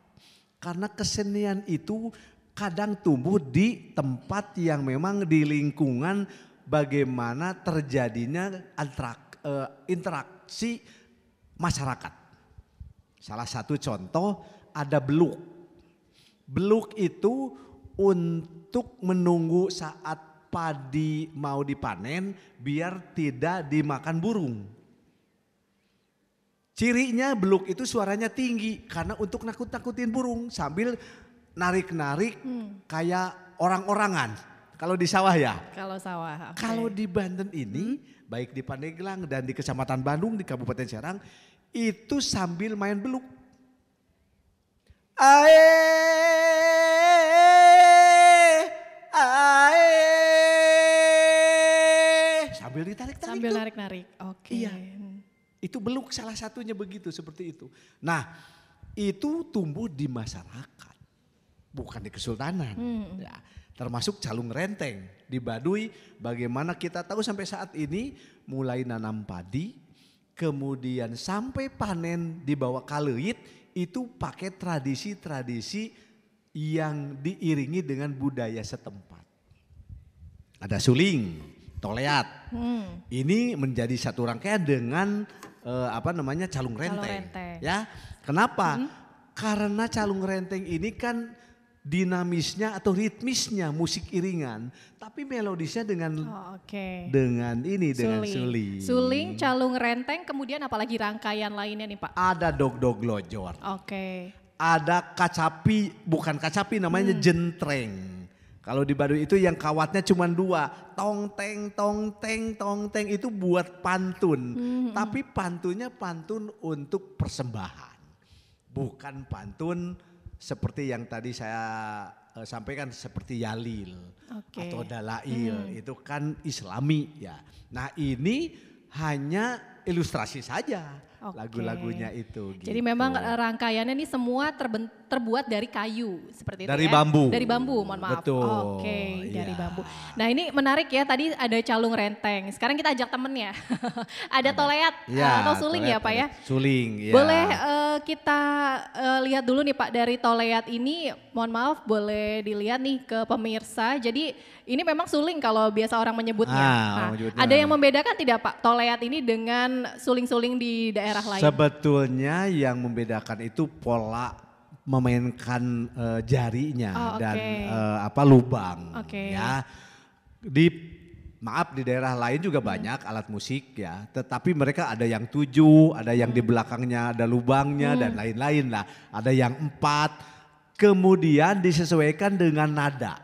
Karena kesenian itu kadang tumbuh di tempat yang memang di lingkungan bagaimana terjadinya interaksi masyarakat. Salah satu contoh ada beluk. Beluk itu untuk menunggu saat padi mau dipanen biar tidak dimakan burung. Cirinya beluk itu suaranya tinggi karena untuk nakut-nakutin burung sambil narik-narik kayak orang-orangan. Kalau di sawah ya. Kalau sawah. Oke. Kalau di Banten ini, baik di Pandeglang dan di Kecamatan Bandung, di Kabupaten Serang, itu sambil main beluk. Ae, ae. Sambil ditarik-tarik. Sambil tuh. narik-narik. Oke. Iya. Itu beluk salah satunya begitu, seperti itu. Nah, itu tumbuh di masyarakat, bukan di kesultanan. Ya, termasuk calung renteng di Baduy. Bagaimana kita tahu sampai saat ini mulai nanam padi, kemudian sampai panen dibawa kaleuit itu pakai tradisi-tradisi yang diiringi dengan budaya setempat. Ada suling, toleat. Ini menjadi satu rangkaian dengan calung renteng. Ya, kenapa? Karena calung renteng ini kan dinamisnya atau ritmisnya musik iringan, tapi melodisnya dengan dengan suling. Suling, calung renteng, kemudian apalagi rangkaian lainnya nih Pak? Ada dog-dog lojor. Oke. Ada kacapi, bukan kacapi namanya jentreng. Kalau di Baduy itu yang kawatnya cuma 2, tong teng itu buat pantun. Tapi pantunnya pantun untuk persembahan. Bukan pantun seperti yang tadi saya sampaikan seperti Yalil atau Dalail, itu kan Islami ya. Nah, ini hanya ilustrasi saja lagu-lagunya itu. Jadi memang rangkaiannya ini semua terbuat dari kayu seperti itu dari ya? Bambu. Dari bambu, mohon maaf. Betul. Dari bambu. Nah ini menarik ya, tadi ada calung renteng. Sekarang kita ajak temennya. Ada toleat atau suling ya Pak ya? Suling ya. Boleh kita lihat dulu nih Pak dari toleat ini, mohon maaf boleh dilihat nih ke pemirsa. Jadi ini memang suling kalau biasa orang menyebutnya. Ada yang membedakan tidak Pak toleat ini dengan suling-suling di daerah lain? Sebetulnya yang membedakan itu pola memainkan jarinya dan lubang. Ya. Di daerah lain juga banyak alat musik ya, tetapi mereka ada yang 7, ada yang di belakangnya ada lubangnya dan lain-lain lah. Ada yang 4, kemudian disesuaikan dengan nada.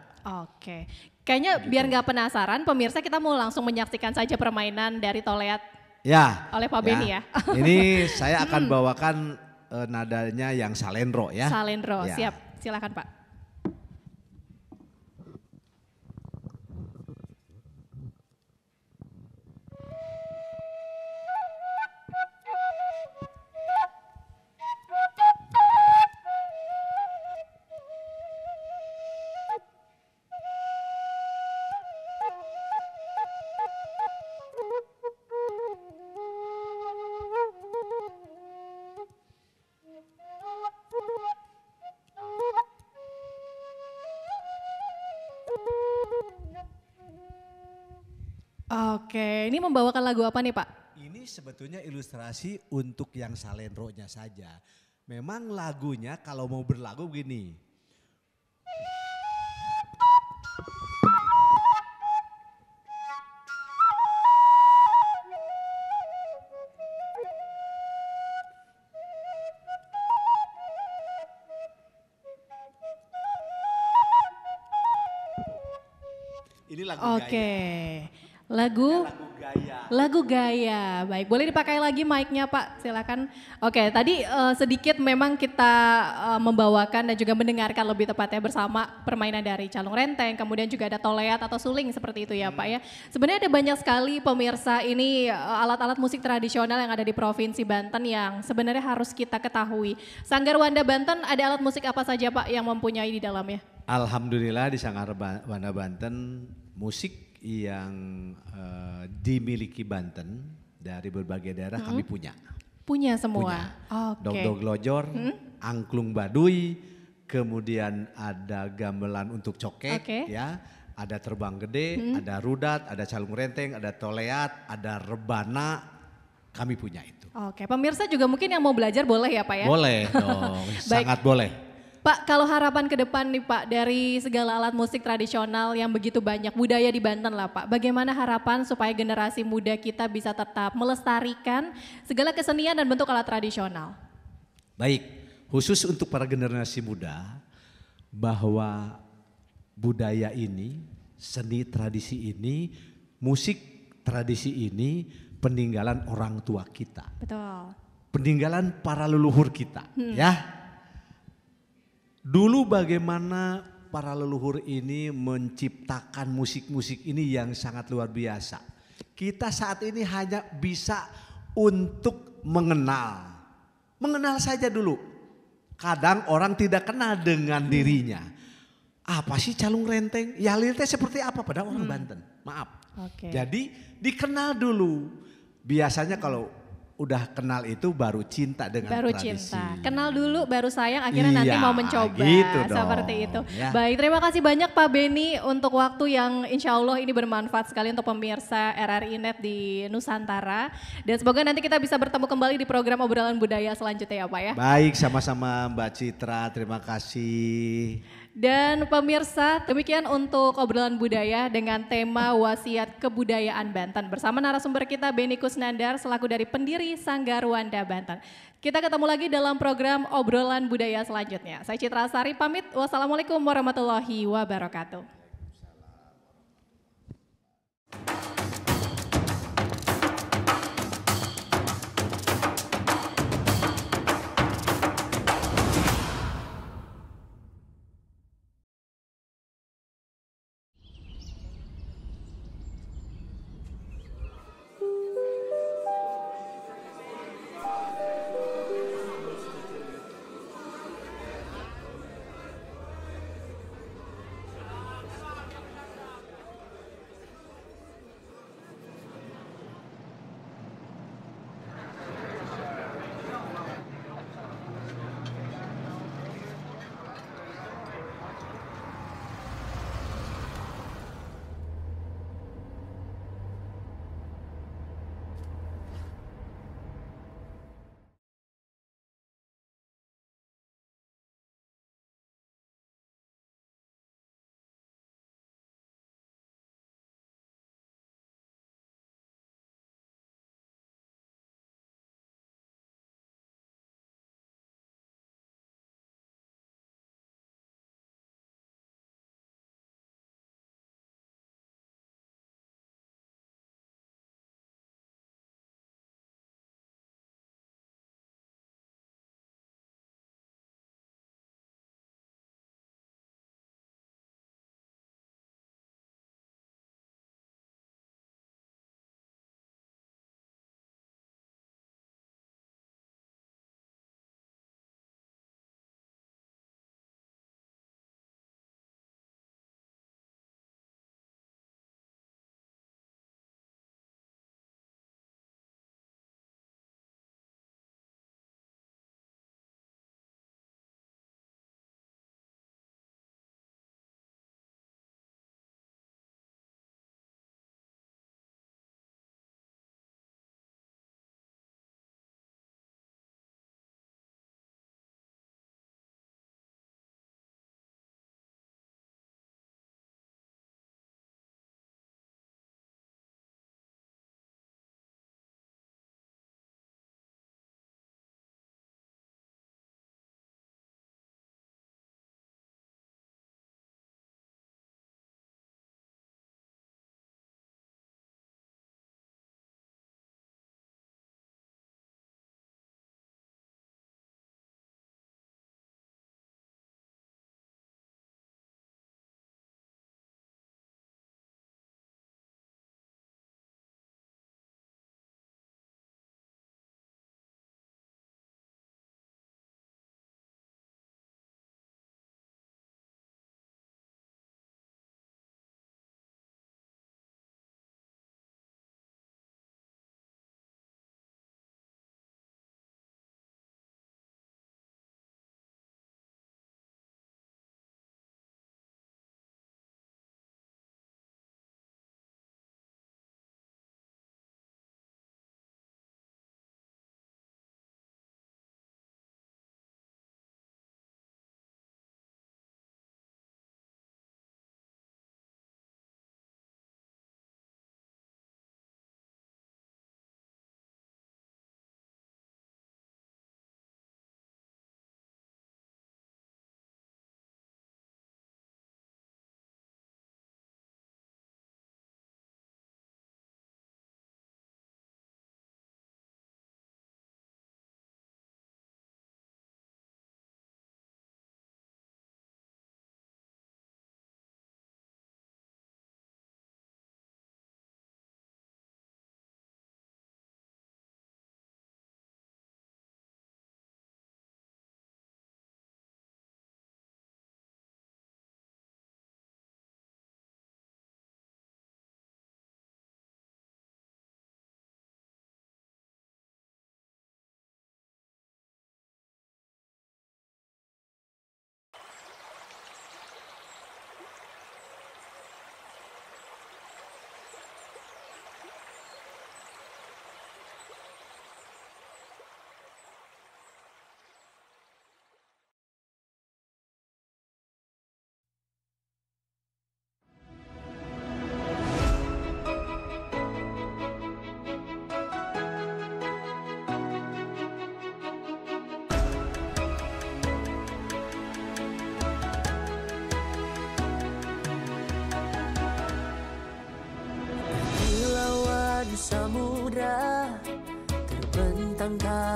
Kayaknya biar nggak penasaran pemirsa, kita mau langsung menyaksikan saja permainan dari toleat oleh Pak Beni ya. Ini saya akan bawakan nadanya yang salendro ya. Salendro, siap. Silakan Pak. Oke, ini membawakan lagu apa nih Pak? Ini sebetulnya ilustrasi untuk yang salendronya saja. Memang lagunya kalau mau berlagu begini. Ini lagu gaya. Lagu gaya. Baik, boleh dipakai lagi mic-nya Pak, silakan. Oke, tadi sedikit memang kita membawakan dan juga mendengarkan lebih tepatnya bersama permainan dari calung renteng, kemudian juga ada toleat atau suling seperti itu ya Pak ya. Sebenarnya ada banyak sekali pemirsa ini alat-alat musik tradisional yang ada di Provinsi Banten yang sebenarnya harus kita ketahui. Sanggar Wanda Banten ada alat musik apa saja Pak yang mempunyai di dalamnya? Alhamdulillah di Sanggar Wanda Banten musik yang dimiliki Banten dari berbagai daerah kami punya. Punya semua? Dog-dog lojor, angklung Baduy, kemudian ada gamelan untuk cokek ya, ada terbang gede, ada rudat, ada calung renteng, ada toleat, ada rebana, kami punya itu. Oke, pemirsa juga mungkin yang mau belajar boleh ya Pak ya? Boleh dong, sangat boleh. Pak, kalau harapan ke depan nih Pak dari segala alat musik tradisional yang begitu banyak, budaya di Banten lah Pak. Bagaimana harapan supaya generasi muda kita bisa tetap melestarikan segala kesenian dan bentuk alat tradisional? Baik, khusus untuk para generasi muda bahwa budaya ini seni tradisi ini, musik tradisi ini peninggalan orang tua kita. Betul. Peninggalan para leluhur kita, ya. Dulu bagaimana para leluhur ini menciptakan musik-musik ini yang sangat luar biasa. Kita saat ini hanya bisa untuk mengenal. Mengenal saja dulu. Kadang orang tidak kenal dengan dirinya. Apa sih calung renteng? Ya lirte seperti apa pada orang Banten? Maaf. Oke. Jadi dikenal dulu. Biasanya kalau udah kenal itu baru cinta dengan Baru tradisi. cinta, kenal dulu baru sayang, akhirnya nanti Iya, mau mencoba, gitu dong, seperti itu. ya. Baik, terima kasih banyak Pak Beni untuk waktu yang insya Allah ini bermanfaat sekali untuk pemirsa RRI Net di Nusantara. Dan semoga nanti kita bisa bertemu kembali di program obrolan budaya selanjutnya ya Pak ya. Baik, sama-sama Mbak Citra, terima kasih. Dan pemirsa, demikian untuk obrolan budaya dengan tema wasiat kebudayaan Banten. Bersama narasumber kita Beni Kusnandar selaku dari pendiri Sanggar Wanda Banten. Kita ketemu lagi dalam program obrolan budaya selanjutnya. Saya Citra Sari pamit. Wassalamualaikum warahmatullahi wabarakatuh.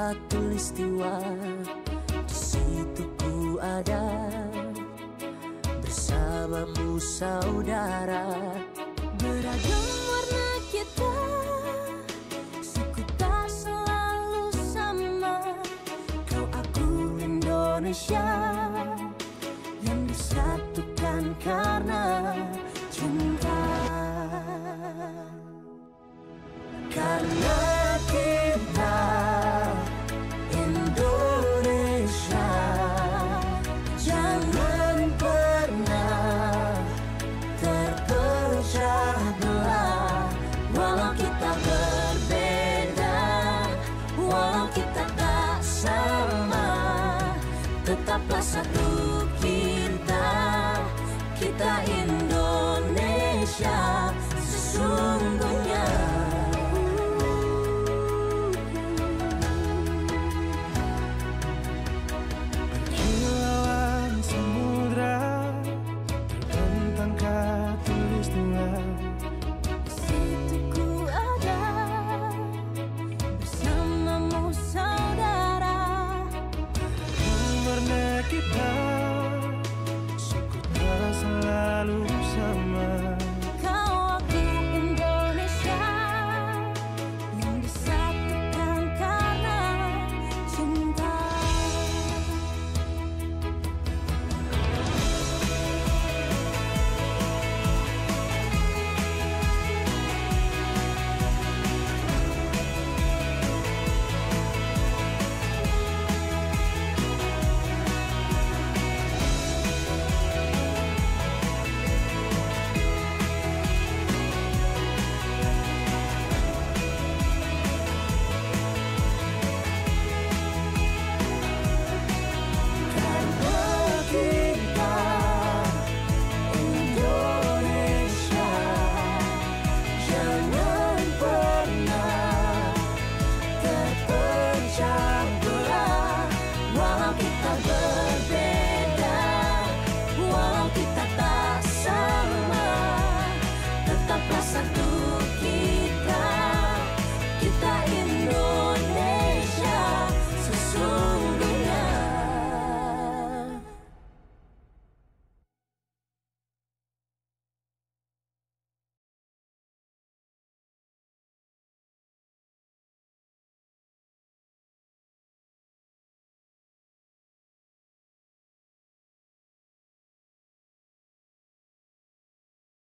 khatulistiwa, di situ ku ada bersamamu saudara. Beragam warna kita, suku tak selalu sama. Kau aku Indonesia yang disatukan karena cinta. Karena kita Indonesia, jangan pernah terpecah belah. Walau kita berbeda, walau kita tak sama, tetaplah satu